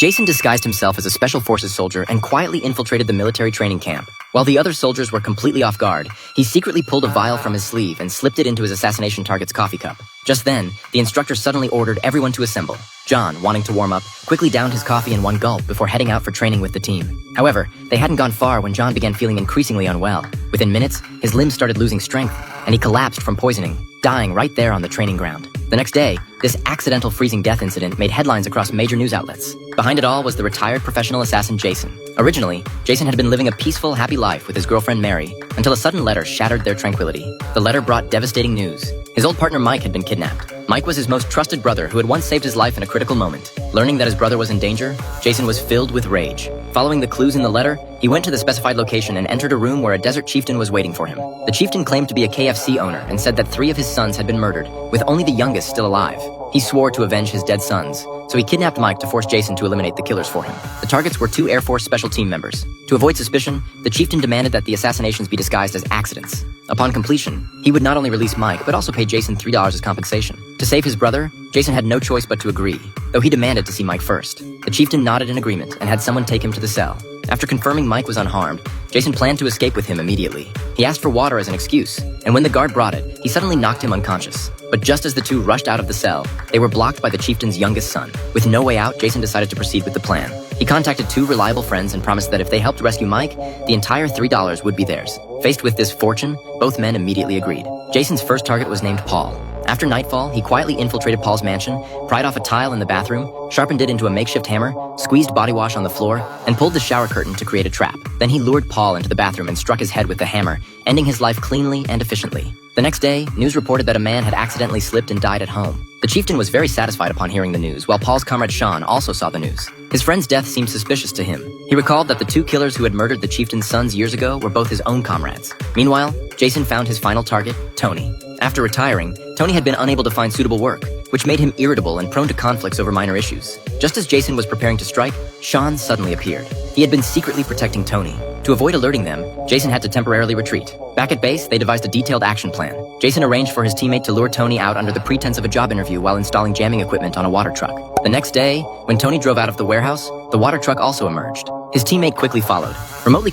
Jason disguised himself as a Special Forces soldier and quietly infiltrated the military training camp. While the other soldiers were completely off guard, he secretly pulled a vial from his sleeve and slipped it into his assassination target's coffee cup. Just then, the instructor suddenly ordered everyone to assemble. John, wanting to warm up, quickly downed his coffee in one gulp before heading out for training with the team. However, they hadn't gone far when John began feeling increasingly unwell. Within minutes, his limbs started losing strength, and he collapsed from poisoning, dying right there on the training ground. The next day, this accidental freezing death incident made headlines across major news outlets. Behind it all was the retired professional assassin Jason. Originally, Jason had been living a peaceful, happy life with his girlfriend Mary, until a sudden letter shattered their tranquility. The letter brought devastating news. His old partner Mike had been kidnapped. Mike was his most trusted brother who had once saved his life in a critical moment. Learning that his brother was in danger, Jason was filled with rage. Following the clues in the letter, he went to the specified location and entered a room where a desert chieftain was waiting for him. The chieftain claimed to be a KFC owner and said that 3 of his sons had been murdered, with only the youngest still alive. He swore to avenge his dead sons, so he kidnapped Mike to force Jason to eliminate the killers for him. The targets were 2 Air Force Special Team members. To avoid suspicion, the chieftain demanded that the assassinations be disguised as accidents. Upon completion, he would not only release Mike, but also pay Jason $3 as compensation. To save his brother, Jason had no choice but to agree, though he demanded to see Mike first. The chieftain nodded in agreement and had someone take him to the cell. After confirming Mike was unharmed, Jason planned to escape with him immediately. He asked for water as an excuse, and when the guard brought it, he suddenly knocked him unconscious. But just as the 2 rushed out of the cell, they were blocked by the chieftain's youngest son. With no way out, Jason decided to proceed with the plan. He contacted 2 reliable friends and promised that if they helped rescue Mike, the entire $3 would be theirs. Faced with this fortune, both men immediately agreed. Jason's first target was named Paul. After nightfall, he quietly infiltrated Paul's mansion, pried off a tile in the bathroom, sharpened it into a makeshift hammer, squeezed body wash on the floor, and pulled the shower curtain to create a trap. Then he lured Paul into the bathroom and struck his head with the hammer, ending his life cleanly and efficiently. The next day, news reported that a man had accidentally slipped and died at home. The chieftain was very satisfied upon hearing the news, while Paul's comrade Sean also saw the news. His friend's death seemed suspicious to him. He recalled that the 2 killers who had murdered the chieftain's sons years ago were both his own comrades. Meanwhile, Jason found his final target, Tony. After retiring, Tony had been unable to find suitable work, which made him irritable and prone to conflicts over minor issues. Just as Jason was preparing to strike, Sean suddenly appeared. He had been secretly protecting Tony. To avoid alerting them, Jason had to temporarily retreat. Back at base, they devised a detailed action plan. Jason arranged for his teammate to lure Tony out under the pretense of a job interview while installing jamming equipment on a water truck. The next day, when Tony drove out of the warehouse, the water truck also emerged. His teammate quickly followed. Remotely